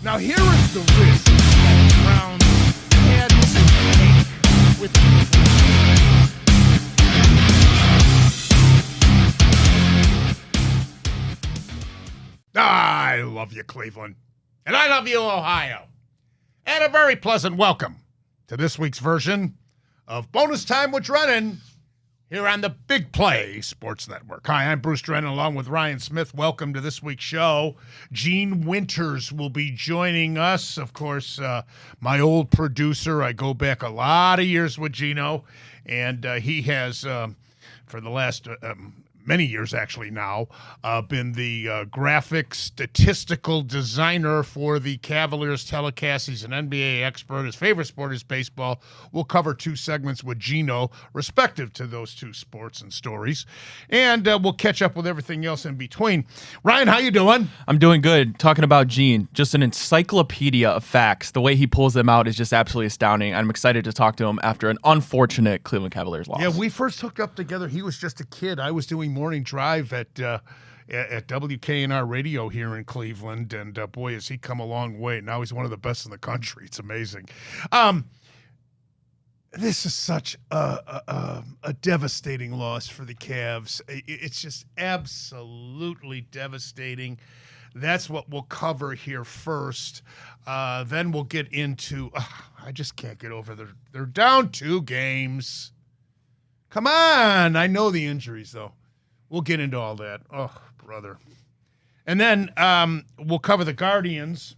Now here is the risk that the Browns had to take with I love you, Cleveland. And I love you, Ohio. And a very pleasant welcome to this week's version of Bonus Time with Drennan here on the Big Play Sports Network. Hi, I'm Bruce Drennan along with Ryan Smith. Welcome to this week's show. Gino Winters will be joining us. Of course, my old producer. I go back a lot of years with Gino, and he has, for the last many years actually now, been the graphic statistical designer for the Cavaliers telecast. He's an NBA expert. His favorite sport is baseball. We'll cover two segments with Gino, respective to those two sports and stories. And we'll catch up with everything else in between. Ryan, how you doing? I'm doing good. Talking about Gene, just an encyclopedia of facts. The way he pulls them out is just absolutely astounding. I'm excited to talk to him after an unfortunate Cleveland Cavaliers loss. Yeah, we first hooked up together. He was just a kid. I was doing morning drive at WKNR radio here in Cleveland, and boy, has he come a long way. Now he's one of the best in the country. It's amazing. This is such a devastating loss for the Cavs. It's just absolutely devastating. That's what we'll cover here first. Then we'll get into, I just can't get over they're down 2 games. Come on. I know the injuries, though. We'll get into all that. Oh, brother. And then we'll cover the Guardians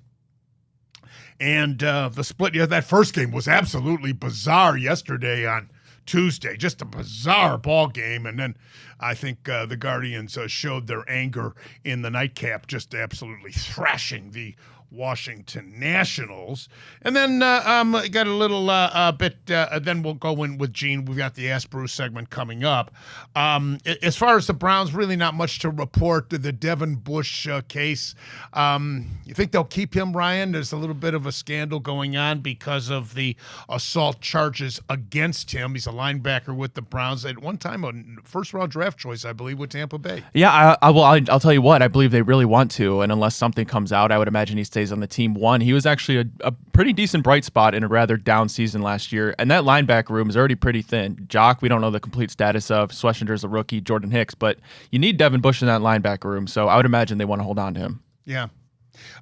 and the split. Yeah, that first game was absolutely bizarre yesterday on Tuesday. Just a bizarre ball game. And then I think the Guardians showed their anger in the nightcap, just absolutely thrashing the Washington Nationals. And then got a little bit, then we'll go in with Gene. We've got the Ask Bruce segment coming up. As far as the Browns, really not much to report. The Devin Bush case. You think they'll keep him, Ryan? There's a little bit of a scandal going on because of the assault charges against him. He's a linebacker with the Browns. At one time, a first-round draft choice, I believe, with Tampa Bay. Yeah, I'll tell you what. I believe they really want to, and unless something comes out, I would imagine he stays on the team. He was actually a pretty decent bright spot in a rather down season last year, and that linebacker room is already pretty thin. Jock, we don't know the complete status of. Schlesinger's a rookie, Jordan Hicks, but you need Devin Bush in that linebacker room, so I would imagine they want to hold on to him. Yeah.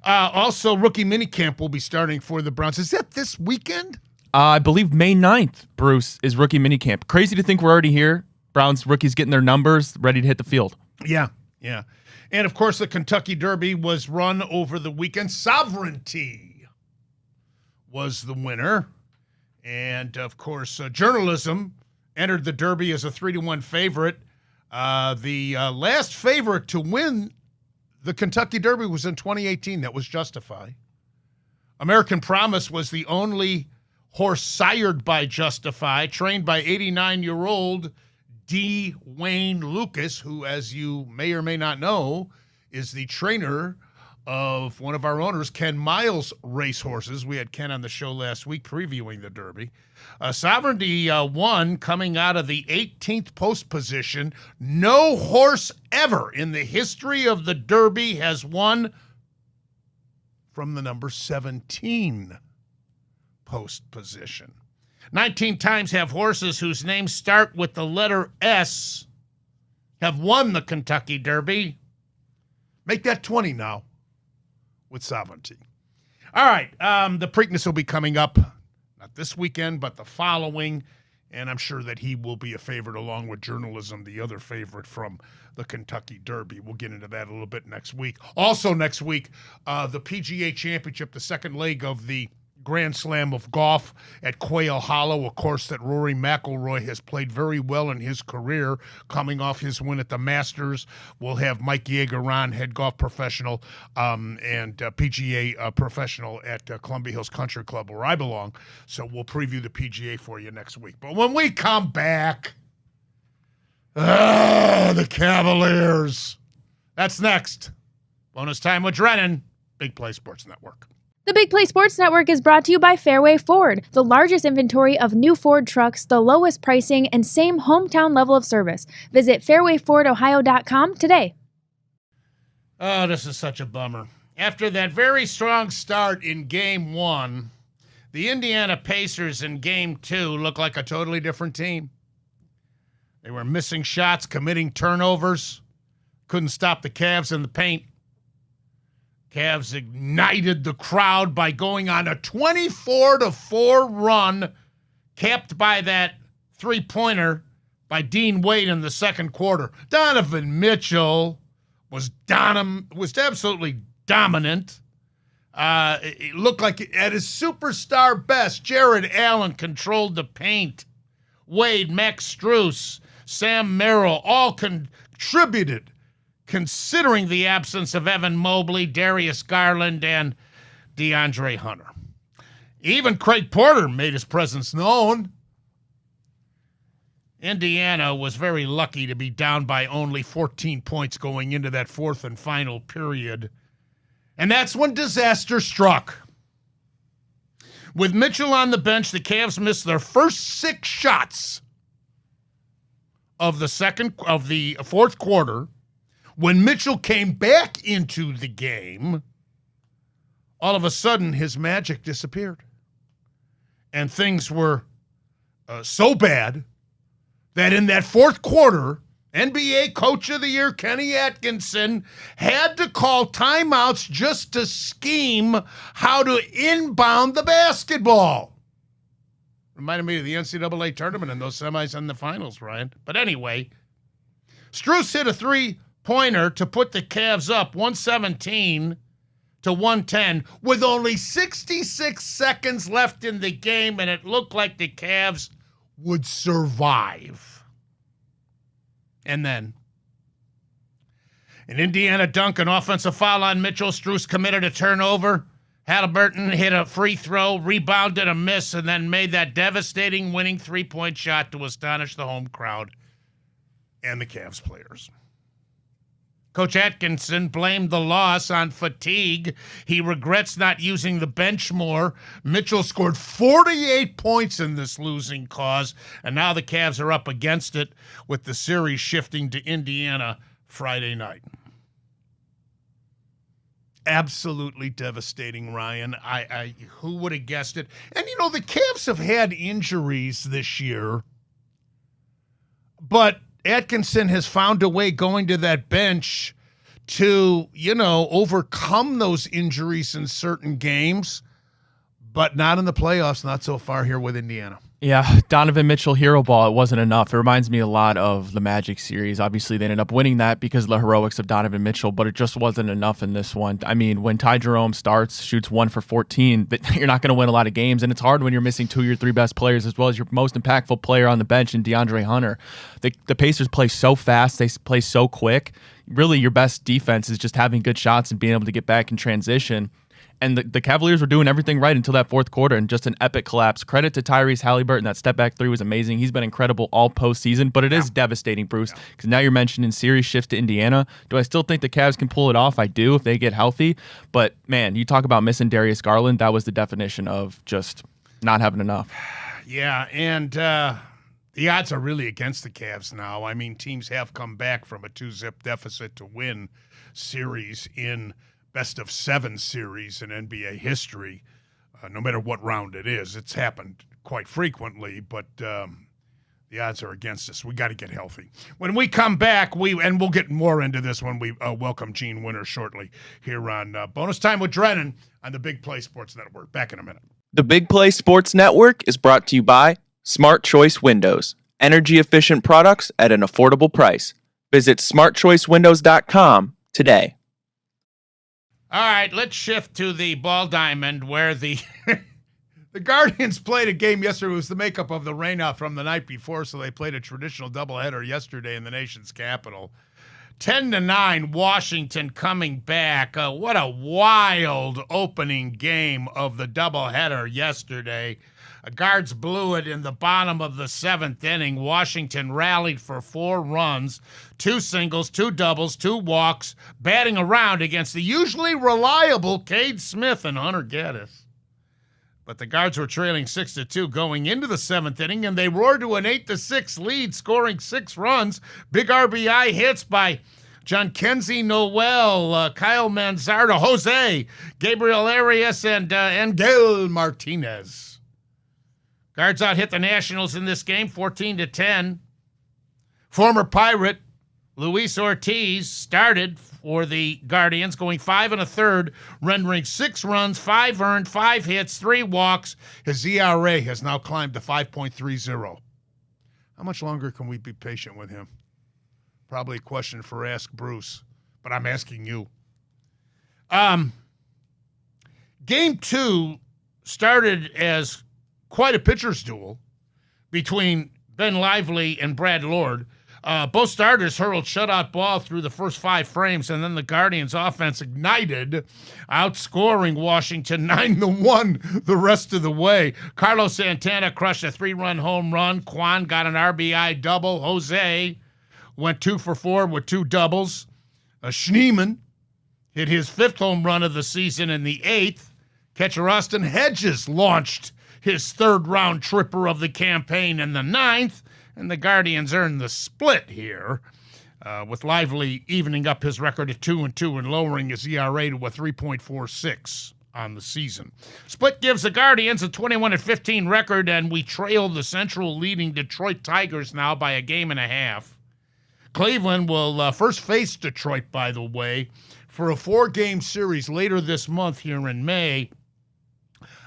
Also, rookie minicamp will be starting for the Browns. Is that this weekend? I believe May 9th, Bruce, is rookie minicamp. Crazy to think we're already here. Browns rookies getting their numbers, ready to hit the field. Yeah. And, of course, the Kentucky Derby was run over the weekend. Sovereignty was the winner. And, of course, journalism entered the Derby as a 3-1 favorite. The last favorite to win the Kentucky Derby was in 2018. That was Justify. American Promise was the only horse sired by Justify, trained by 89-year-old D. Wayne Lucas, who, as you may or may not know, is the trainer of one of our owners, Ken Miles Racehorses. We had Ken on the show last week previewing the Derby. Sovereignty won coming out of the 18th post position. No horse ever in the history of the Derby has won from the number 17 post position. 19 times have horses whose names start with the letter S have won the Kentucky Derby. Make that 20 now with Sovereignty. All right, the Preakness will be coming up, not this weekend, but the following, and I'm sure that he will be a favorite along with Journalism, the other favorite from the Kentucky Derby. We'll get into that a little bit next week. Also next week, the PGA Championship, the second leg of the Grand Slam of golf at Quail Hollow, a course that Rory McIlroy has played very well in his career, coming off his win at the Masters. We'll have Mike Yeager on, head golf professional and PGA professional at Columbia Hills Country Club, where I belong. So we'll preview the PGA for you next week. But when we come back, the Cavaliers. That's next. Bonus Time with Drennan, Big Play Sports Network. The Big Play Sports Network is brought to you by Fairway Ford, the largest inventory of new Ford trucks, the lowest pricing, and same hometown level of service. Visit fairwayfordohio.com today. Oh, this is such a bummer. After that very strong start in Game 1, the Indiana Pacers in Game 2 looked like a totally different team. They were missing shots, committing turnovers, couldn't stop the Cavs in the paint. Cavs ignited the crowd by going on a 24-4 run, capped by that three-pointer by Dean Wade in the second quarter. Donovan Mitchell was absolutely dominant. It looked like at his superstar best, Jared Allen controlled the paint. Wade, Max Strus, Sam Merrill all contributed, considering the absence of Evan Mobley, Darius Garland, and DeAndre Hunter. Even Craig Porter made his presence known. Indiana was very lucky to be down by only 14 points going into that fourth and final period. And that's when disaster struck. With Mitchell on the bench, the Cavs missed their first 6 shots of the fourth quarter. When Mitchell came back into the game, all of a sudden his magic disappeared. And things were so bad that in that fourth quarter, NBA Coach of the Year Kenny Atkinson had to call timeouts just to scheme how to inbound the basketball. Reminded me of the NCAA tournament and those semis and the finals, Ryan. But anyway, Strus hit a three-pointer to put the Cavs up 117 to 110 with only 66 seconds left in the game, and it looked like the Cavs would survive. And then an Indiana dunk, an offensive foul on Mitchell. Strus committed a turnover. Halliburton hit a free throw, rebounded a miss, and then made that devastating winning three-point shot to astonish the home crowd and the Cavs players. Coach Atkinson blamed the loss on fatigue. He regrets not using the bench more. Mitchell scored 48 points in this losing cause, and now the Cavs are up against it with the series shifting to Indiana Friday night. Absolutely devastating, Ryan. Who would have guessed it? And, you know, the Cavs have had injuries this year, but Atkinson has found a way going to that bench to, you know, overcome those injuries in certain games, but not in the playoffs, not so far here with Indiana. Yeah, Donovan Mitchell hero ball, it wasn't enough. It reminds me a lot of the Magic series. Obviously, they ended up winning that because of the heroics of Donovan Mitchell, but it just wasn't enough in this one. I mean, when Ty Jerome starts, shoots 1 for 14, you're not going to win a lot of games, and it's hard when you're missing 2 of your 3 best players as well as your most impactful player on the bench in DeAndre Hunter. The Pacers play so fast, they play so quick. Really, your best defense is just having good shots and being able to get back in transition. And the Cavaliers were doing everything right until that fourth quarter, and just an epic collapse. Credit to Tyrese Halliburton. That step-back 3 was amazing. He's been incredible all postseason, but it is devastating, Bruce, because now you're mentioning series shift to Indiana. Do I still think the Cavs can pull it off? I do if they get healthy. But, man, you talk about missing Darius Garland. That was the definition of just not having enough. Yeah, and the odds are really against the Cavs now. I mean, teams have come back from a 2-zip deficit to win series in best-of-7 series in NBA history, no matter what round it is. It's happened quite frequently, but the odds are against us. We got to get healthy. When we come back, we'll get more into this when we welcome Gino Winters shortly here on Bonus Time with Drennan on the Big Play Sports Network. Back in a minute. The Big Play Sports Network is brought to you by Smart Choice Windows, energy-efficient products at an affordable price. Visit smartchoicewindows.com today. All right, let's shift to the Ball Diamond, where the Guardians played a game yesterday. It was the makeup of the rainout from the night before, so they played a traditional doubleheader yesterday in the nation's capital. 10-9, Washington coming back. What a wild opening game of the doubleheader yesterday. Guards blew it in the bottom of the 7th inning. Washington rallied for 4 runs, 2 singles, 2 doubles, 2 walks, batting around against the usually reliable Cade Smith and Hunter Gaddis. But the Guards were trailing 6-2 going into the 7th inning, and they roared to an 8-6 lead, scoring 6 runs. Big RBI hits by John Kenzie Noel, Kyle Manzardo, Jose, Gabriel Arias, and Angel Martinez. Guards out hit the Nationals in this game, 14-10. Former Pirate Luis Ortiz started for the Guardians, going 5 1/3, rendering 6 runs, 5 earned, 5 hits, 3 walks. His ERA has now climbed to 5.30. How much longer can we be patient with him? Probably a question for Ask Bruce, but I'm asking you. Game 2 started as quite a pitcher's duel between Ben Lively and Brad Lord. Both starters hurled shutout ball through the first 5 frames, and then the Guardians' offense ignited, outscoring Washington 9-1 the rest of the way. Carlos Santana crushed a 3-run home run. Quan got an RBI double. Jose went 2 for 4 with 2 doubles. Schneemann hit his 5th home run of the season in the 8th. Catcher Austin Hedges launched his 3rd-round tripper of the campaign in the 9th. And the Guardians earned the split here, with Lively evening up his record at 2-2 and lowering his ERA to a 3.46 on the season. Split gives the Guardians a 21-15 record, and we trail the Central leading Detroit Tigers now by 1.5 games. Cleveland will first face Detroit, by the way, for a 4-game series later this month here in May.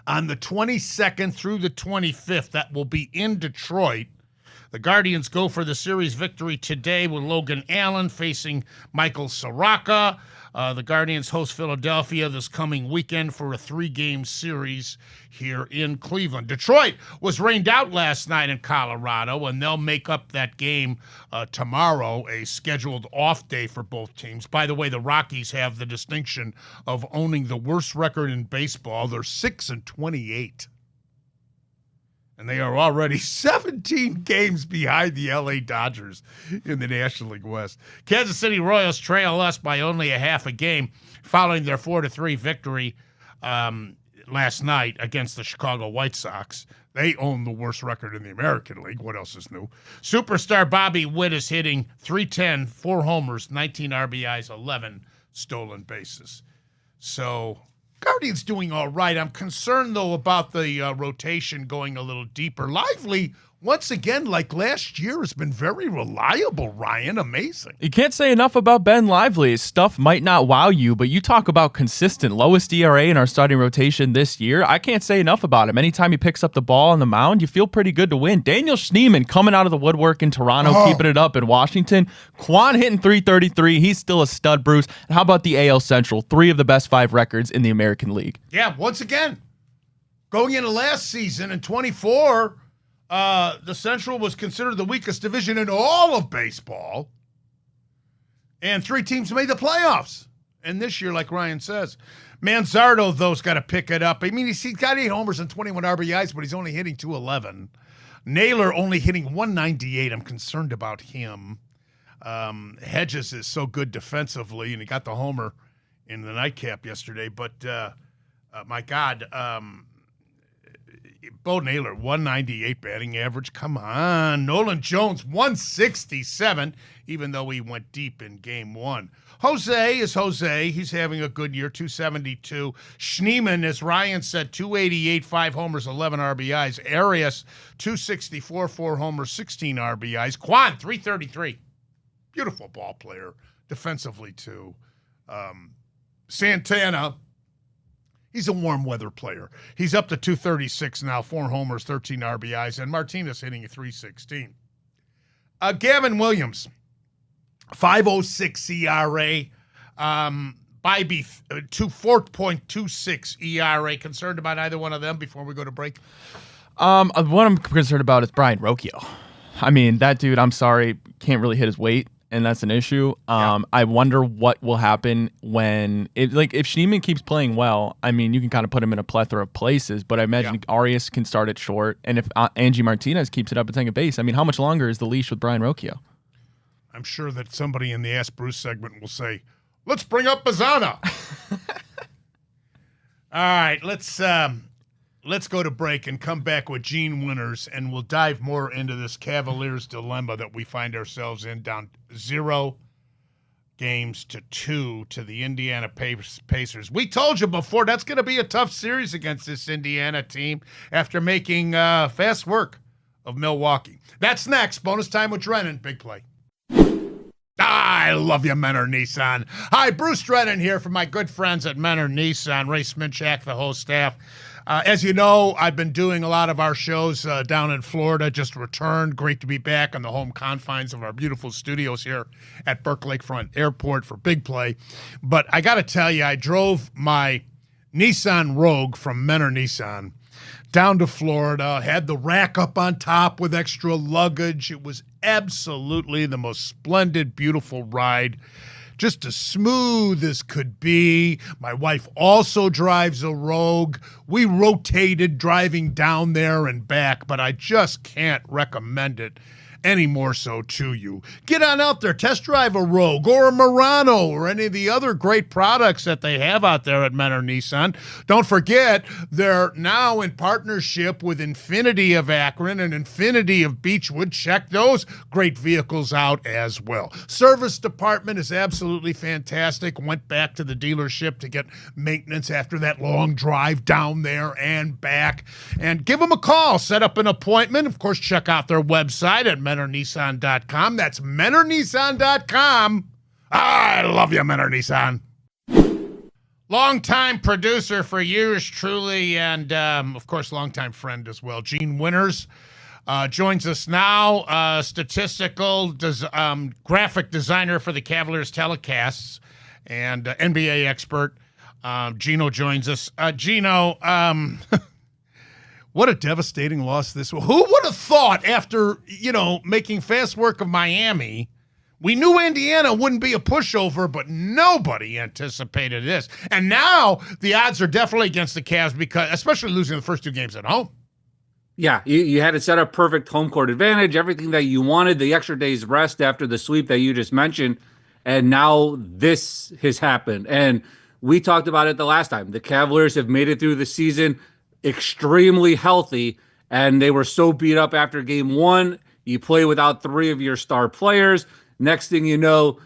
On the 22nd through the 25th, that will be in Detroit. The Guardians go for the series victory today with Logan Allen facing Michael Soraka. The Guardians host Philadelphia this coming weekend for a 3-game series here in Cleveland. Detroit was rained out last night in Colorado, and they'll make up that game tomorrow, a scheduled off day for both teams. By the way, the Rockies have the distinction of owning the worst record in baseball. They're 6-28. And they are already 17 games behind the L.A. Dodgers in the National League West. Kansas City Royals trail us by only 0.5 game following their 4-3 victory last night against the Chicago White Sox. They own the worst record in the American League. What else is new? Superstar Bobby Witt is hitting .310, 4 homers, 19 RBIs, 11 stolen bases. So Guardians doing all right. I'm concerned, though, about the rotation going a little deeper. Lively, once again, like last year, has been very reliable, Ryan. Amazing. You can't say enough about Ben Lively. His stuff might not wow you, but you talk about consistent, lowest ERA in our starting rotation this year. I can't say enough about him. Anytime he picks up the ball on the mound, you feel pretty good to win. Daniel Schneemann coming out of the woodwork in Toronto, keeping it up in Washington. Quan hitting .333. He's still a stud, Bruce. And how about the AL Central? 3 of the best 5 records in the American League. Yeah, once again, going into last season in 24, the Central was considered the weakest division in all of baseball, and 3 teams made the playoffs. And this year, like Ryan says, Manzardo, though's got to pick it up. I mean, he's got 8 homers and 21 RBIs, but he's only hitting .211. Naylor only hitting .198. I'm concerned about him. Hedges is so good defensively, and he got the homer in the nightcap yesterday. But, my God, Bo Naylor, 198 batting average. Come on. Nolan Jones, 167, even though he went deep in game 1. Jose is Jose. He's having a good year, 272. Schneemann, as Ryan said, 288, 5 homers, 11 RBIs. Arias, 264, 4 homers, 16 RBIs. Quan, 333. Beautiful ball player, defensively, too. Santana, he's a warm weather player. He's up to 236 now, 4 homers, 13 RBIs, and Martinez hitting a 316. Gavin Williams, 5.06 ERA. Bybee, 4.26 ERA. Concerned about either one of them before we go to break? What I'm concerned about is Brian Rocchio. I mean, that dude, I'm sorry, can't really hit his weight, and that's an issue. I wonder what will happen when, if Schneemann keeps playing well. I mean, you can kind of put him in a plethora of places, but I imagine Arias can start at short, and if Angie Martinez keeps it up at second base, I mean, how much longer is the leash with Brian Rocchio? I'm sure that somebody in the Ask Bruce segment will say, let's bring up Bazana. All right, let's go to break and come back with Gino Winters, and we'll dive more into this Cavaliers dilemma that we find ourselves in, down 0 2 to the Indiana Pacers. We told you before that's going to be a tough series against this Indiana team after making fast work of Milwaukee. That's next. Bonus time with Drennan. Big play. I love you, Menor Nissan. Hi, Bruce Drennan here from my good friends at Menor Nissan, Ray Sminchak, the whole staff. As you know, I've been doing a lot of our shows down in Florida, just returned. Great to be back on the home confines of our beautiful studios here at Burke Lakefront Airport for Big Play. But I got to tell you, I drove my Nissan Rogue from Menor Nissan down to Florida, had the rack up on top with extra luggage. It was absolutely the most splendid, beautiful ride. Just as smooth as could be. My wife also drives a Rogue. We rotated driving down there and back, but I just can't recommend it any more so to you. Get on out there, test drive a Rogue or a Murano or any of the other great products that they have out there at Menor Nissan. Don't forget, they're now in partnership with Infinity of Akron and Infinity of Beechwood. Check those great vehicles out as well. Service department is absolutely fantastic. Went back to the dealership to get maintenance after that long drive down there and back. And give them a call. Set up an appointment. Of course, check out their website at MenorNissan.com. That's MenorNissan.com. I love you, Menor Nissan. Longtime producer for years, truly, and of course, longtime friend as well. Gino Winters joins us now. Statistical graphic designer for the Cavaliers telecasts and NBA expert. Gino joins us. Gino, what a devastating loss this was. Who would have thought after, making fast work of Miami, we knew Indiana wouldn't be a pushover, but nobody anticipated this. And now the odds are definitely against the Cavs because, especially losing the first 2 games at home. Yeah, you had it set up perfect home court advantage, everything that you wanted, the extra day's rest after the sweep that you just mentioned, and now this has happened. And we talked about it the last time. The Cavaliers have made it through the season extremely healthy, and they were so beat up after game 1. You play without 3 of your star players. Next thing you know,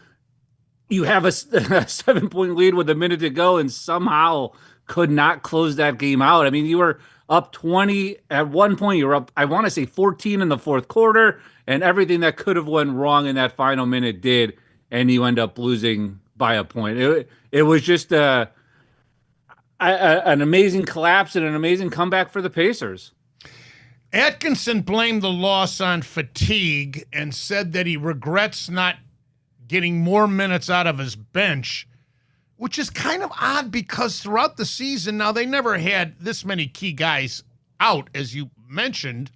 you have a 7-point lead with a minute to go and somehow could not close that game out. I mean, you were up 20 at one point. You were up, I want to say 14 in the fourth quarter, and everything that could have went wrong in that final minute did, and you end up losing by a point. It was just an amazing collapse and an amazing comeback for the Pacers. Atkinson blamed the loss on fatigue and said that he regrets not getting more minutes out of his bench, which is kind of odd because throughout the season, now they never had this many key guys out, as you mentioned,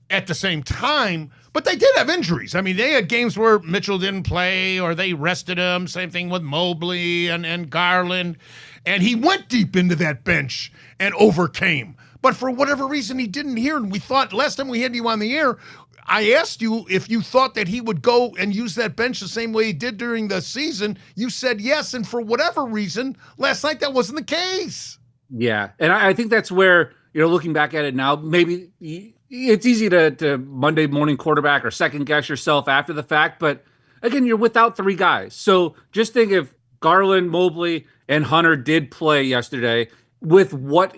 at the same time, but they did have injuries. I mean, they had games where Mitchell didn't play or they rested him. Same thing with Mobley and Garland. And he went deep into that bench and overcame. But for whatever reason, he didn't hear. And we thought last time we had you on the air, I asked you if you thought that he would go and use that bench the same way he did during the season. You said yes. And for whatever reason, last night that wasn't the case. Yeah. And I think that's where, looking back at it now, maybe it's easy to Monday morning quarterback or second guess yourself after the fact. But again, you're without 3 guys. So just think if Garland, Mobley, and Hunter did play yesterday with what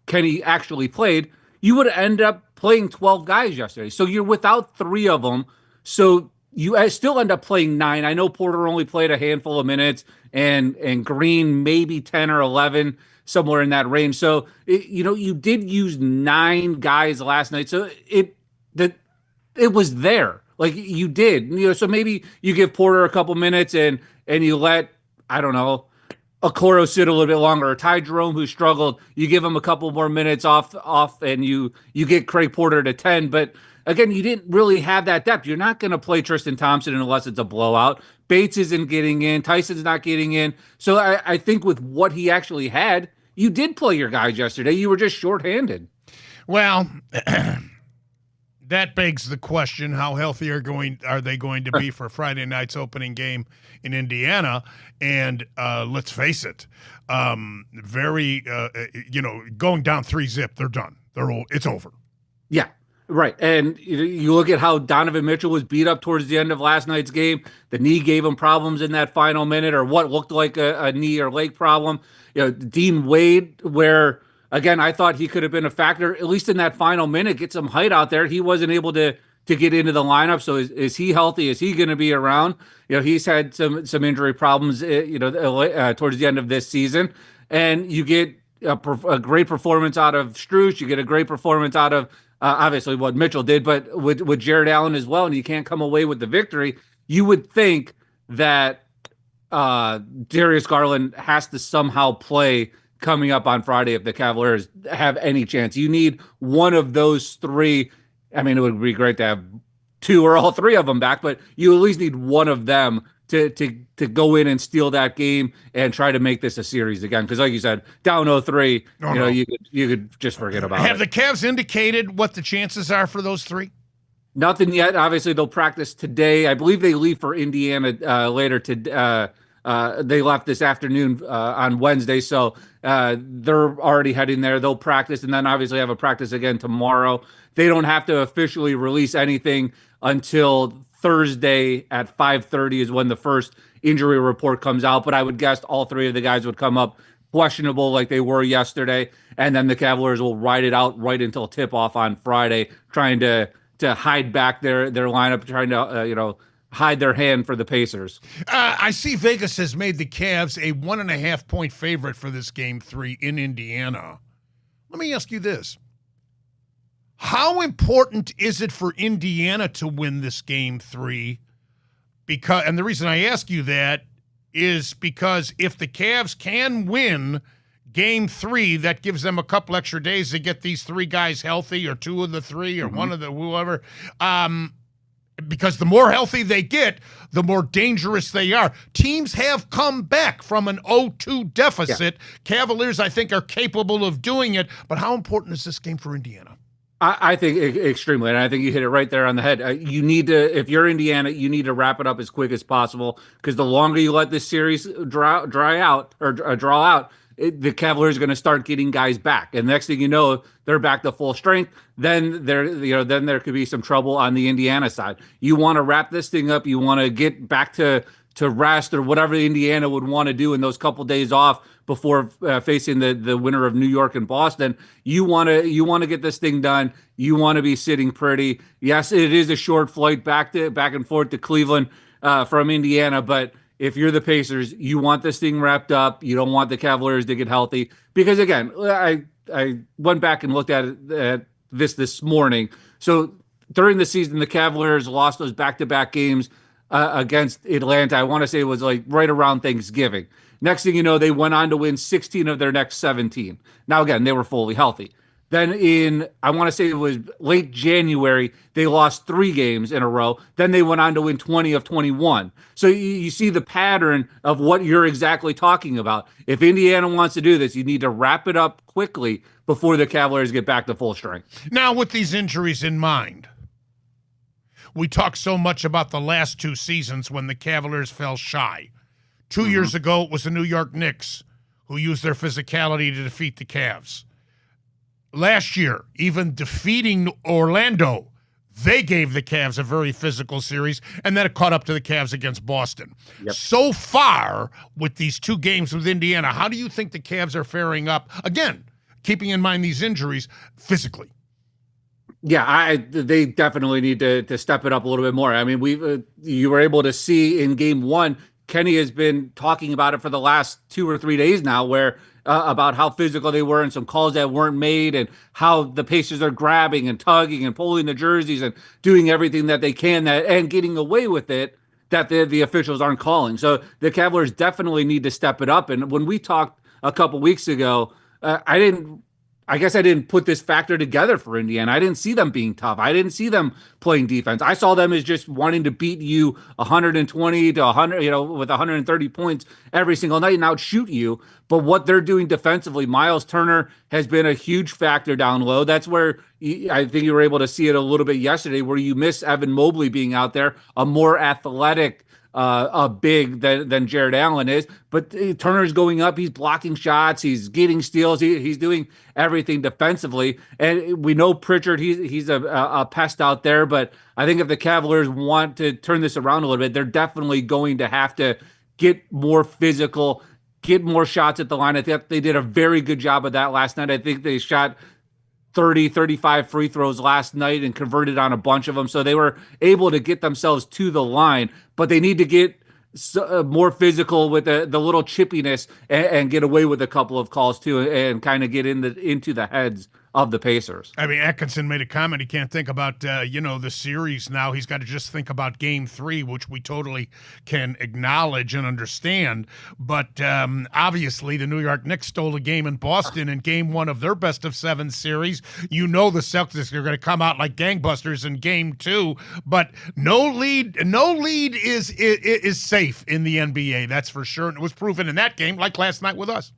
Kenny actually played, you would end up playing 12 guys yesterday. So you're without 3 of them. So you still end up playing 9. I know Porter only played a handful of minutes and Green maybe 10 or 11, somewhere in that range. So, you did use 9 guys last night. So it was there. Like you did, so maybe you give Porter a couple minutes and you let, I don't know, Okoro sit a little bit longer, or Ty Jerome, who struggled, you give him a couple more minutes off, and you get Craig Porter to 10. But again, you didn't really have that depth. You're not going to play Tristan Thompson unless it's a blowout. Bates isn't getting in. Tyson's not getting in. So I think with what he actually had, you did play your guys yesterday. You were just shorthanded. Well, that begs the question: how healthy are they going to be for Friday night's opening game in Indiana? And let's face it, going down 3-0, they're done. It's over. Yeah, Right. And you look at how Donovan Mitchell was beat up towards the end of last night's game. The knee gave him problems in that final minute, or what looked like a knee or leg problem. Dean Wade, where, again, I thought he could have been a factor, at least in that final minute, get some height out there. He wasn't able to get into the lineup. So is he healthy? Is he going to be around? He's had some injury problems, towards the end of this season. And you get a great performance out of Strus. You get a great performance out of obviously what Mitchell did, but with Jared Allen as well, and you can't come away with the victory. You would think that Darius Garland has to somehow play coming up on Friday if the Cavaliers have any chance. You need one of those three. I mean, it would be great to have two or all three of them back, but you at least need one of them to go in and steal that game and try to make this a series again. Because like you said, down 0-3, you could just forget about it. Have the Cavs indicated what the chances are for those three? Nothing yet. Obviously, they'll practice today. I believe they leave for Indiana later today. They left this afternoon on Wednesday, so they're already heading there. They'll practice, and then obviously have a practice again tomorrow. They don't have to officially release anything until Thursday at 5:30 is when the first injury report comes out. But I would guess all three of the guys would come up questionable like they were yesterday, and then the Cavaliers will ride it out right until tip-off on Friday, trying to hide back their lineup, trying to hide their hand for the Pacers. I see Vegas has made the Cavs a 1.5-point favorite for this game 3 in Indiana. Let me ask you this. How important is it for Indiana to win this game 3? And the reason I ask you that is because if the Cavs can win game 3, that gives them a couple extra days to get these three guys healthy, or two of the three, or one of the whoever. Because the more healthy they get, the more dangerous they are. Teams have come back from an 0-2 deficit. Yeah. Cavaliers, I think, are capable of doing it. But how important is this game for Indiana? I think extremely, and I think you hit it right there on the head. You need to, if you're Indiana, you need to wrap it up as quick as possible, because the longer you let this series draw out, the Cavaliers are going to start getting guys back, and next thing you know, they're back to full strength. Then there could be some trouble on the Indiana side. You want to wrap this thing up. You want to get back to rest, or whatever Indiana would want to do in those couple days off before facing the winner of New York and Boston. You want to get this thing done. You want to be sitting pretty. Yes, it is a short flight back and forth to Cleveland from Indiana, but if you're the Pacers, you want this thing wrapped up. You don't want the Cavaliers to get healthy, because again, I went back and looked at this morning. So during the season, the Cavaliers lost those back-to-back games against Atlanta. I want to say it was like right around Thanksgiving. Next thing you know, they went on to win 16 of their next 17. Now, again, they were fully healthy. Then I want to say it was late January, they lost 3 games in a row. Then they went on to win 20 of 21. So you see the pattern of what you're exactly talking about. If Indiana wants to do this, you need to wrap it up quickly before the Cavaliers get back to full strength. Now, with these injuries in mind, we talk so much about the last 2 seasons when the Cavaliers fell shy. 2 years ago, it was the New York Knicks who used their physicality to defeat the Cavs. Last year, even defeating Orlando, they gave the Cavs a very physical series, and then it caught up to the Cavs against Boston. Yep. So far, with these 2 games with Indiana, how do you think the Cavs are faring up? Again, keeping in mind these injuries physically. Yeah, they definitely need to step it up a little bit more. I mean, you were able to see in game 1, Kenny has been talking about it for the last 2 or 3 days now, where about how physical they were and some calls that weren't made, and how the Pacers are grabbing and tugging and pulling the jerseys and doing everything that they can and getting away with it that the officials aren't calling. So the Cavaliers definitely need to step it up. And when we talked a couple weeks ago, I guess I didn't put this factor together for Indiana. I didn't see them being tough. I didn't see them playing defense. I saw them as just wanting to beat you 120 to 100, with 130 points every single night and outshoot you. But what they're doing defensively, Miles Turner has been a huge factor down low. That's where I think you were able to see it a little bit yesterday, where you miss Evan Mobley being out there, a more athletic big than Jared Allen is. But Turner's going up. He's blocking shots. He's getting steals. He's doing everything defensively. And we know Pritchard, he's a pest out there. But I think if the Cavaliers want to turn this around a little bit, they're definitely going to have to get more physical, get more shots at the line. I think they did a very good job of that last night. I think they shot 30, 35 free throws last night and converted on a bunch of them. So they were able to get themselves to the line, but they need to get more physical with the little chippiness and get away with a couple of calls too, and kind of get into the heads of the Pacers. I mean, Atkinson made a comment. He can't think about, the series now. He's got to just think about game 3, which we totally can acknowledge and understand. But obviously, the New York Knicks stole a game in Boston in game 1 of their best-of-7 series. You know the Celtics are going to come out like gangbusters in game 2. But no lead is safe in the NBA, that's for sure. And it was proven in that game, like last night with us.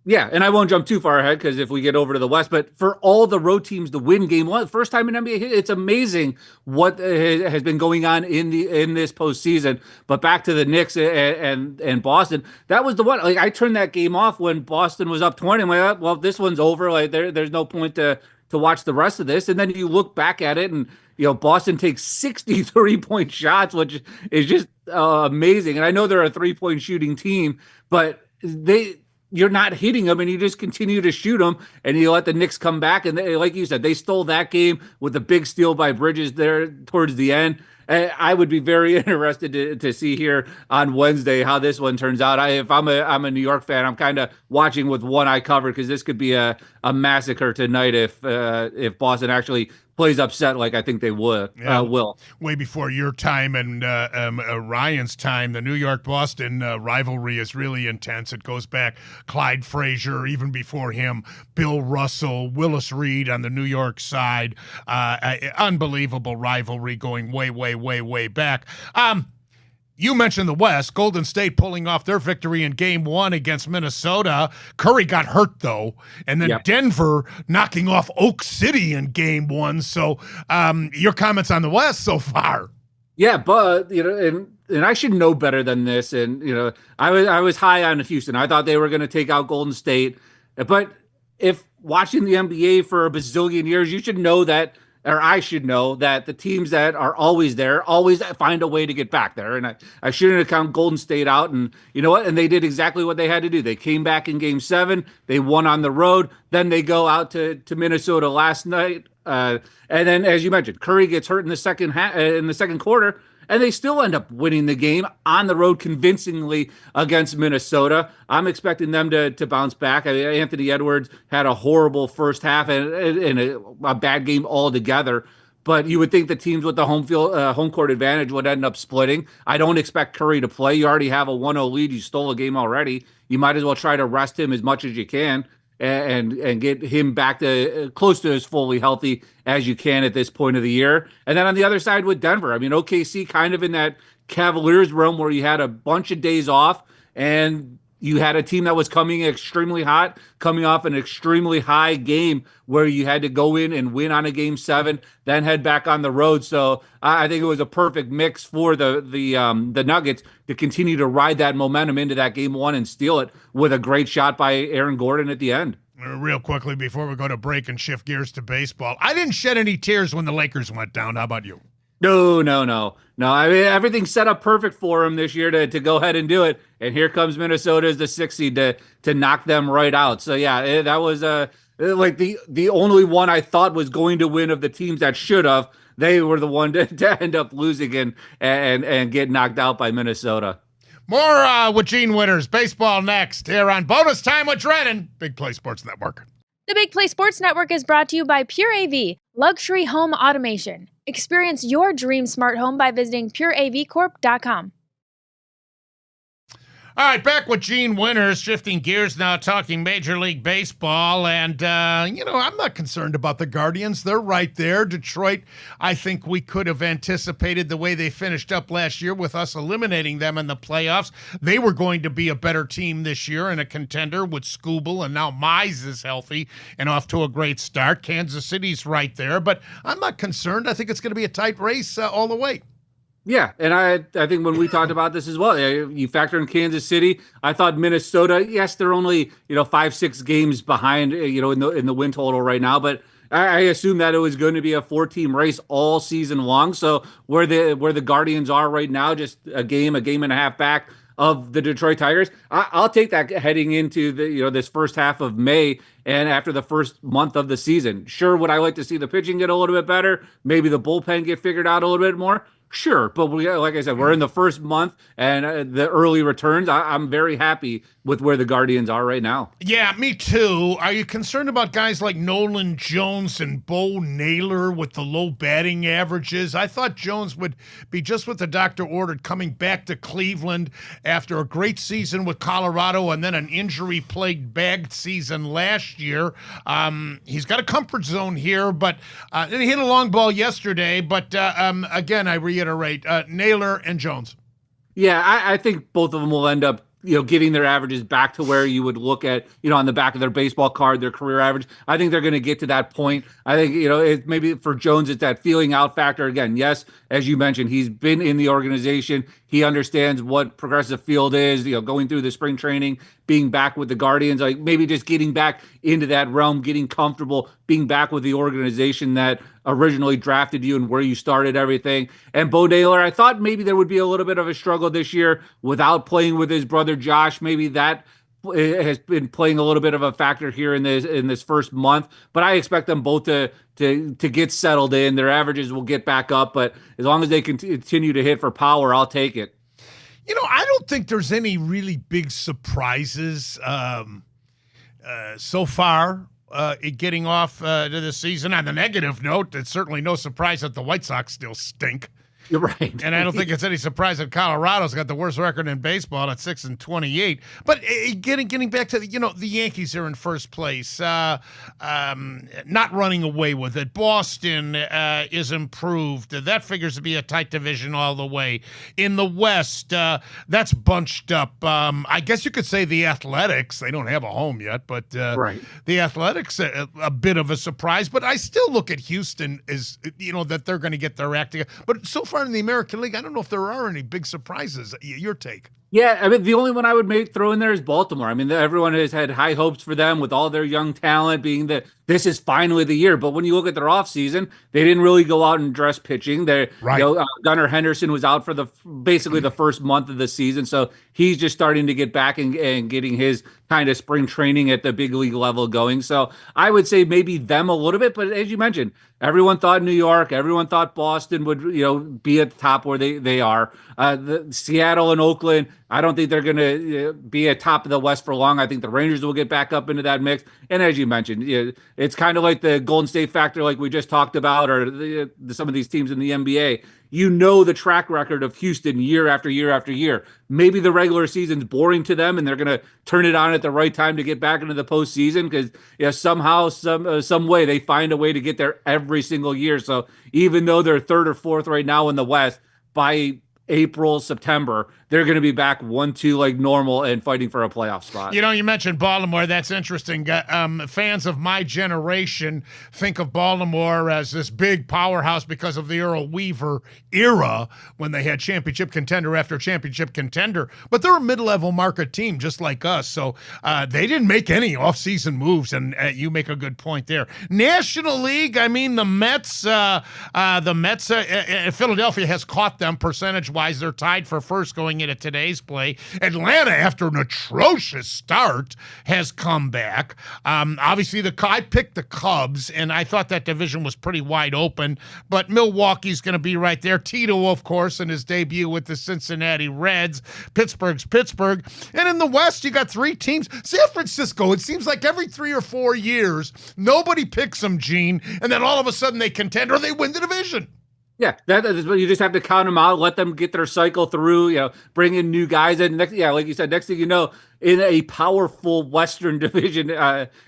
Yeah, and I won't jump too far ahead because if we get over to the West, but for all the road teams to win game 1, first time in NBA, it's amazing what has been going on in this postseason. But back to the Knicks and Boston, that was the one. Like, I turned that game off when Boston was up 20. I'm like, well, this one's over. Like, there's no point to watch the rest of this. And then you look back at it, and Boston takes 60 3-point shots, which is just amazing. And I know they're a 3-point shooting team, but you're not hitting them, and you just continue to shoot them, and you let the Knicks come back. And like you said, they stole that game with a big steal by Bridges there towards the end. I would be very interested to see here on Wednesday how this one turns out. If I'm a New York fan, I'm kind of watching with one eye covered because this could be a massacre tonight if Boston actually plays upset like I think they will. Way before your time and Ryan's time, the New York-Boston rivalry is really intense. It goes back Clyde Frazier, even before him, Bill Russell, Willis Reed on the New York side. Unbelievable rivalry going way, way, way, way back. You mentioned the West, Golden State pulling off their victory in game 1 against Minnesota. Curry got hurt, though. And then Denver knocking off Oak City in game 1. So your comments on the West so far? Yeah, but, and I should know better than this. And, I was high on Houston. I thought they were going to take out Golden State. But if watching the NBA for a bazillion years, you should know that, or I should know that the teams that are always there always find a way to get back there. And I shouldn't have counted Golden State out. And you know what? And they did exactly what they had to do. They came back in game 7. They won on the road. Then they go out to Minnesota last night. And then, as you mentioned, Curry gets hurt in the second quarter. And they still end up winning the game on the road convincingly against Minnesota. I'm expecting them to bounce back. I mean, Anthony Edwards had a horrible first half and a bad game altogether. But you would think the teams with the home court advantage would end up splitting. I don't expect Curry to play. You already have a 1-0 lead. You stole a game already. You might as well try to rest him as much as you can and get him back to close to as fully healthy as you can at this point of the year. And then on the other side with Denver, I mean, OKC kind of in that Cavaliers realm where you had a bunch of days off and you had a team that was coming extremely hot, coming off an extremely high game where you had to go in and win on a game 7, then head back on the road. So I think it was a perfect mix for the Nuggets to continue to ride that momentum into that game 1 and steal it with a great shot by Aaron Gordon at the end. Real quickly before we go to break and shift gears to baseball, I didn't shed any tears when the Lakers went down. How about you? No. I mean, everything's set up perfect for him this year to go ahead and do it. And here comes Minnesota as the 6th seed to knock them right out. So yeah, that was like the only one I thought was going to win of the teams that should have. They were the one to end up losing and get knocked out by Minnesota. More with Gene Winters. Baseball next here on Bonus Time with Drennan. Big Play Sports Network. The Big Play Sports Network is brought to you by Pure AV, luxury home automation. Experience your dream smart home by visiting pureavcorp.com. All right, back with Gene Winters, shifting gears now, talking Major League Baseball. And, I'm not concerned about the Guardians. They're right there. Detroit, I think we could have anticipated the way they finished up last year with us eliminating them in the playoffs. They were going to be a better team this year and a contender with Skubal, and now Mize is healthy and off to a great start. Kansas City's right there, but I'm not concerned. I think it's going to be a tight race all the way. Yeah, and I think when we talked about this as well, you factor in Kansas City. I thought Minnesota, yes, they're only 5-6 games behind in the win total right now, but I assume that it was going to be a 4-team race all season long. So where the Guardians are right now, just a game and a half back of the Detroit Tigers, I'll take that heading into this first half of May and after the first month of the season. Sure, would I like to see the pitching get a little bit better? Maybe the bullpen get figured out a little bit more? Sure, but like I said, we're in the first month, and the early returns, I'm very happy with where the Guardians are right now. Yeah, me too. Are you concerned about guys like Nolan Jones and Bo Naylor with the low batting averages? I thought Jones would be just what the doctor ordered, coming back to Cleveland after a great season with Colorado and then an injury-plagued bagged season last year. He's got a comfort zone here, but he hit a long ball yesterday. But again, I reiterate, Naylor and Jones. Yeah, I think both of them will end up getting their averages back to where you would look at, on the back of their baseball card, their career average. I think they're going to get to that point. I think, maybe for Jones, it's that feeling out factor. Again, yes, as you mentioned, he's been in the organization. He understands what Progressive Field is, going through the spring training, being back with the Guardians, like maybe just getting back into that realm, getting comfortable, being back with the organization that originally drafted you and where you started everything. And Bo Naylor, I thought maybe there would be a little bit of a struggle this year without playing with his brother Josh. Maybe that has been playing a little bit of a factor here in this first month. But I expect them both to get settled in. Their averages will get back up, but as long as they continue to hit for power, I'll take it. I don't think there's any really big surprises so far getting off to the season. On the negative note, it's certainly no surprise that the White Sox still stink. You're right. And I don't think it's any surprise that Colorado's got the worst record in baseball at 6-28. But getting back to the Yankees are in first place, not running away with it. Boston is improved. That figures to be a tight division all the way. In the West, that's bunched up. I guess you could say the Athletics. They don't have a home yet, but right. The Athletics a bit of a surprise. But I still look at Houston as that they're going to get their act together. But so far in the American League, I don't know if there are any big surprises. Your take? Yeah, I mean, the only one I would throw in there is Baltimore. I mean, everyone has had high hopes for them with all their young talent, being that this is finally the year. But when you look at their offseason, they didn't really go out and dress pitching. Right. Gunnar Henderson was out for basically the first month of the season, so he's just starting to get back and getting his kind of spring training at the big league level going. So I would say maybe them a little bit, but as you mentioned, everyone thought New York, everyone thought Boston would be at the top where they are. The Seattle and Oakland, I don't think they're going to be at top of the West for long. I think the Rangers will get back up into that mix. And as you mentioned, it's kind of like the Golden State factor, like we just talked about, or some of these teams in the NBA. The track record of Houston year after year after year. Maybe the regular season's boring to them, and they're going to turn it on at the right time to get back into the postseason because somehow, some way, they find a way to get there every single year. So even though they're third or fourth right now in the West, by April, September, they're going to be back 1-2 like normal and fighting for a playoff spot. You mentioned Baltimore. That's interesting. Fans of my generation think of Baltimore as this big powerhouse because of the Earl Weaver era when they had championship contender after championship contender. But they're a mid-level market team just like us. So they didn't make any offseason moves, and you make a good point there. National League, I mean, the Mets, Philadelphia has caught them percentage-wise. They're tied for first going into today's play. Atlanta, after an atrocious start, has come back. Obviously, I picked the Cubs, and I thought that division was pretty wide open, but Milwaukee's going to be right there. Tito, of course, in his debut with the Cincinnati Reds. Pittsburgh's Pittsburgh. And in the West, you got three teams. San Francisco, it seems like every 3 or 4 years, nobody picks them, Gene, and then all of a sudden they contend or they win the division. Yeah, that is what you just have to count them out, let them get their cycle through, bring in new guys. And like you said, next thing you know, in a powerful Western division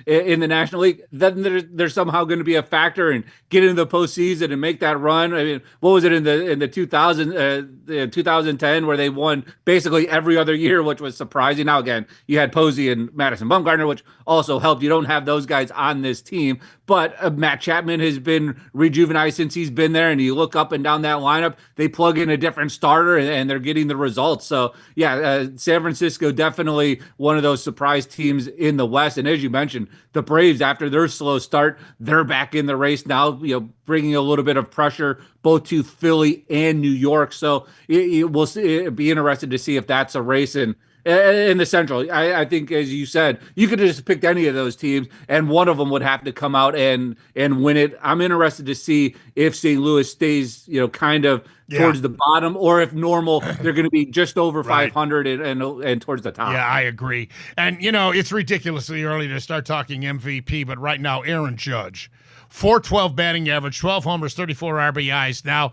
in the National League, then they're somehow going to be a factor and get into the postseason and make that run. I mean, what was it in the 2010 where they won basically every other year, which was surprising. Now again, you had Posey and Madison Bumgarner, which also helped. You don't have those guys on this team, but Matt Chapman has been rejuvenated since he's been there. And you look up and down that lineup, they plug in a different starter and they're getting the results. So yeah, San Francisco definitely one of those surprise teams in the West. And as you mentioned, the Braves, after their slow start, they're back in the race now, bringing a little bit of pressure both to Philly and New York. So we'll be interested to see if that's a race in the Central. I think, as you said, you could have just picked any of those teams, and one of them would have to come out and win it. I'm interested to see if St. Louis stays, kind of towards the bottom, or if normal, they're going to be just over 500 and towards the top. Yeah, I agree. And, it's ridiculously early to start talking MVP, but right now, Aaron Judge, 412 batting average, 12 homers, 34 RBIs. Now,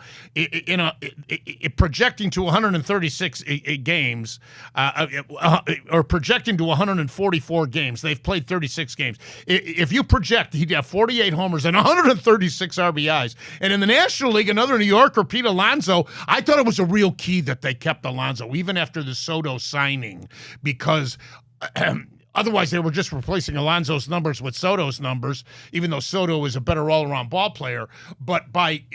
projecting to 136 games, or projecting to 144 games. They've played 36 games. If you project, he'd have 48 homers and 136 RBIs. And in the National League, another New Yorker, Pete Alonso, I thought it was a real key that they kept Alonso, even after the Soto signing, because otherwise, they were just replacing Alonso's numbers with Soto's numbers, even though Soto is a better all-around ball player. But by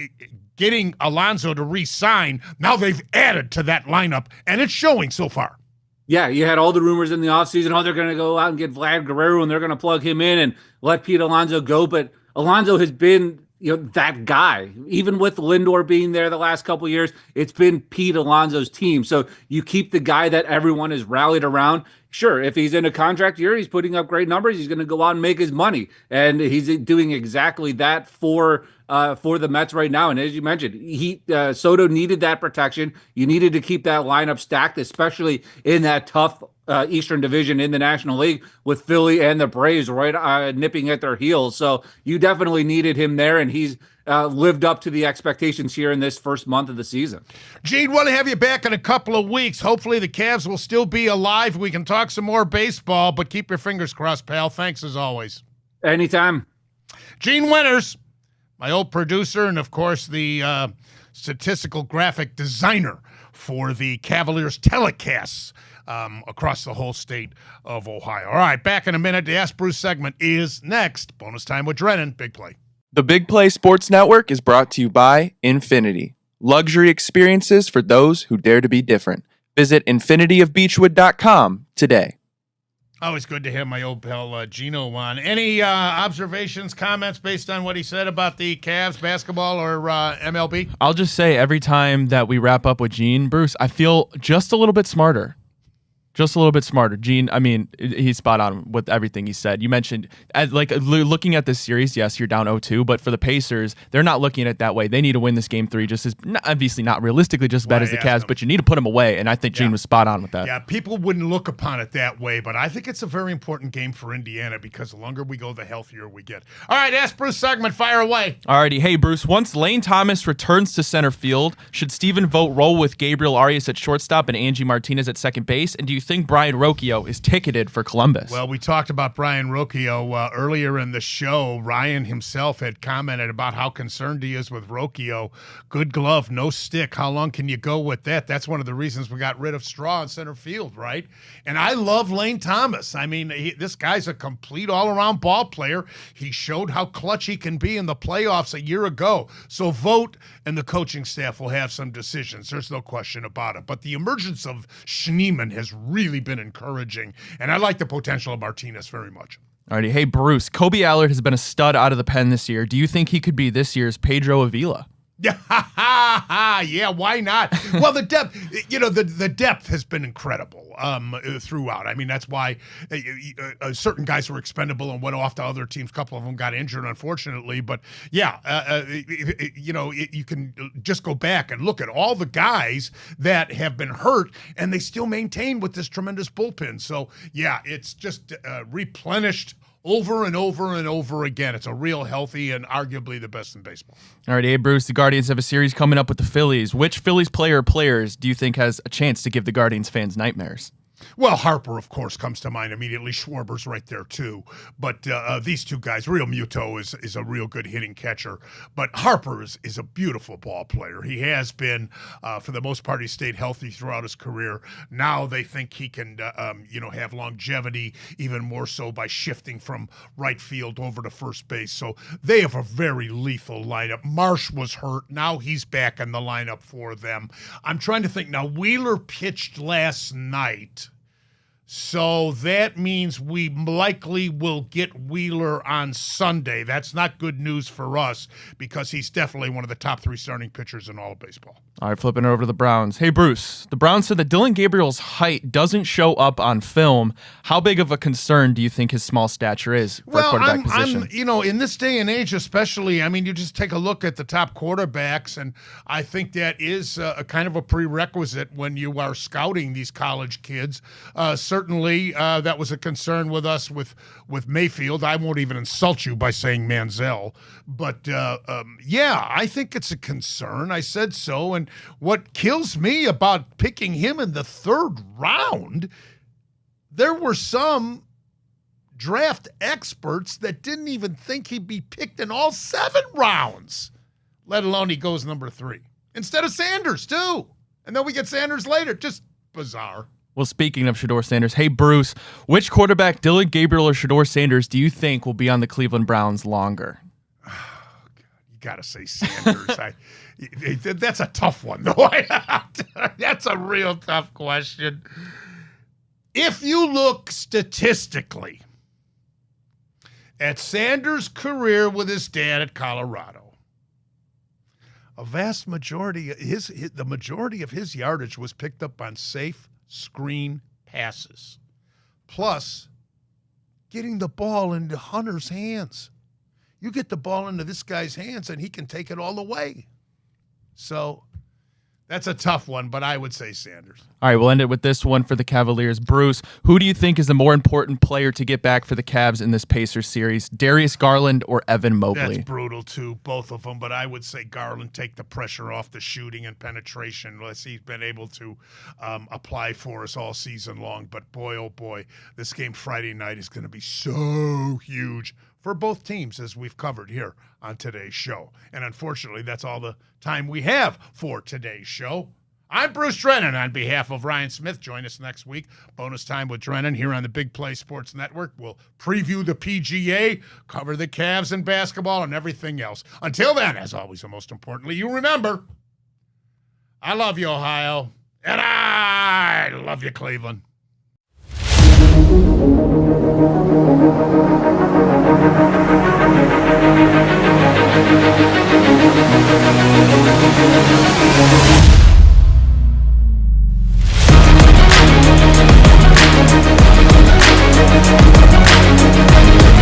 getting Alonso to re-sign, now they've added to that lineup, and it's showing so far. Yeah, you had all the rumors in the offseason, they're going to go out and get Vlad Guerrero, and they're going to plug him in and let Pete Alonso go. But Alonso has been that guy. Even with Lindor being there the last couple of years, it's been Pete Alonso's team. So you keep the guy that everyone has rallied around. Sure, if he's in a contract year, he's putting up great numbers, he's going to go out and make his money. And he's doing exactly that for the Mets right now. And as you mentioned, Soto needed that protection. You needed to keep that lineup stacked, especially in that tough Eastern Division in the National League with Philly and the Braves right nipping at their heels. So you definitely needed him there, and he's lived up to the expectations here in this first month of the season. Gene, want to have you back in a couple of weeks. Hopefully the Cavs will still be alive. We can talk some more baseball, but keep your fingers crossed, pal. Thanks as always. Anytime. Gene Winters, my old producer, and of course the statistical graphic designer for the Cavaliers telecasts across the whole state of Ohio. All right, back in a minute. The Ask Bruce segment is next. Bonus time with Drennan. Big play. The Big Play Sports Network is brought to you by Infinity. Luxury experiences for those who dare to be different. Visit infinityofbeechwood.com today. Always good to have my old pal Gino on. Any observations, comments based on what he said about the Cavs basketball or MLB? I'll just say every time that we wrap up with Gene, Bruce, I feel just a little bit smarter. Just a little bit smarter. Gene, I mean, he's spot on with everything he said. You mentioned, looking at this series, yes, you're down 0-2, but for the Pacers, they're not looking at it that way. They need to win this game 3, just as, obviously not realistically just as bad as the Cavs, but you need to put them away, and I think Gene was spot on with that. Yeah, people wouldn't look upon it that way, but I think it's a very important game for Indiana because the longer we go, the healthier we get. All right, Ask Bruce segment, fire away. Alrighty, hey Bruce, once Lane Thomas returns to center field, should Stephen Vogt roll with Gabriel Arias at shortstop and Angie Martinez at second base, and do you think Brian Rocchio is ticketed for Columbus? Well, we talked about Brian Rocchio earlier in the show. Ryan himself had commented about how concerned he is with Rocchio. Good glove, no stick. How long can you go with that? That's one of the reasons we got rid of Straw in center field, right? And I love Lane Thomas. I mean, this guy's a complete all-around ball player. He showed how clutch he can be in the playoffs a year ago. So Vogt and the coaching staff will have some decisions. There's no question about it. But the emergence of Schneemann has really been encouraging, and I like the potential of Martinez very much. Alrighty, hey Bruce, Kobe Allard has been a stud out of the pen this year. Do you think he could be this year's Pedro Avila? Yeah, why not? Well, the depth, the depth has been incredible throughout. I mean, that's why certain guys were expendable and went off to other teams. A couple of them got injured, unfortunately. But yeah, you can just go back and look at all the guys that have been hurt, and they still maintain with this tremendous bullpen. So yeah, it's just replenished over and over and over again. It's a real healthy and arguably the best in baseball. All right, hey, Bruce, the Guardians have a series coming up with the Phillies. Which Phillies player or players do you think has a chance to give the Guardians fans nightmares? Well, Harper, of course, comes to mind immediately. Schwarber's right there, too. But these two guys, Real Muto is a real good hitting catcher. But Harper is a beautiful ball player. He has been, for the most part, he stayed healthy throughout his career. Now they think he can, have longevity, even more so by shifting from right field over to first base. So they have a very lethal lineup. Marsh was hurt. Now he's back in the lineup for them. I'm trying to think. Now, Wheeler pitched last night. So that means we likely will get Wheeler on Sunday. That's not good news for us because he's definitely one of the top 3 starting pitchers in all of baseball. All right, flipping over to the Browns. Hey, Bruce, the Browns said that Dylan Gabriel's height doesn't show up on film. How big of a concern do you think his small stature is for a quarterback position? In this day and age especially, you just take a look at the top quarterbacks, and I think that is a kind of a prerequisite when you are scouting these college kids. Certainly, that was a concern with us with Mayfield. I won't even insult you by saying Manziel. But, I think it's a concern. I said so. And what kills me about picking him in the 3rd round, there were some draft experts that didn't even think he'd be picked in all 7 rounds, let alone he goes number 3. Instead of Sanders, too. And then we get Sanders later. Just bizarre. Well, speaking of Shedeur Sanders, hey, Bruce, which quarterback, Dylan Gabriel or Shedeur Sanders, do you think will be on the Cleveland Browns longer? Oh, God, you got to say Sanders. That's a tough one, though. That's a real tough question. If you look statistically at Sanders' career with his dad at Colorado, a vast majority, the majority of his yardage was picked up on safe screen passes, plus getting the ball into Hunter's hands. You get the ball into this guy's hands and he can take it all the way. So that's a tough one, but I would say Sanders. All right, we'll end it with this one for the Cavaliers. Bruce, who do you think is the more important player to get back for the Cavs in this Pacers series, Darius Garland or Evan Mobley? That's brutal, too, both of them, but I would say Garland take the pressure off the shooting and penetration, unless he's been able to apply for us all season long. But boy, oh boy, this game Friday night is going to be so huge for both teams, as we've covered here on today's show. And unfortunately, that's all the time we have for today's show. I'm Bruce Drennan on behalf of Ryan Smith. Join us next week. Bonus time with Drennan here on the Big Play Sports Network. We'll preview the PGA, cover the Cavs and basketball, and everything else. Until then, as always, and most importantly, you remember, I love you, Ohio, and I love you, Cleveland.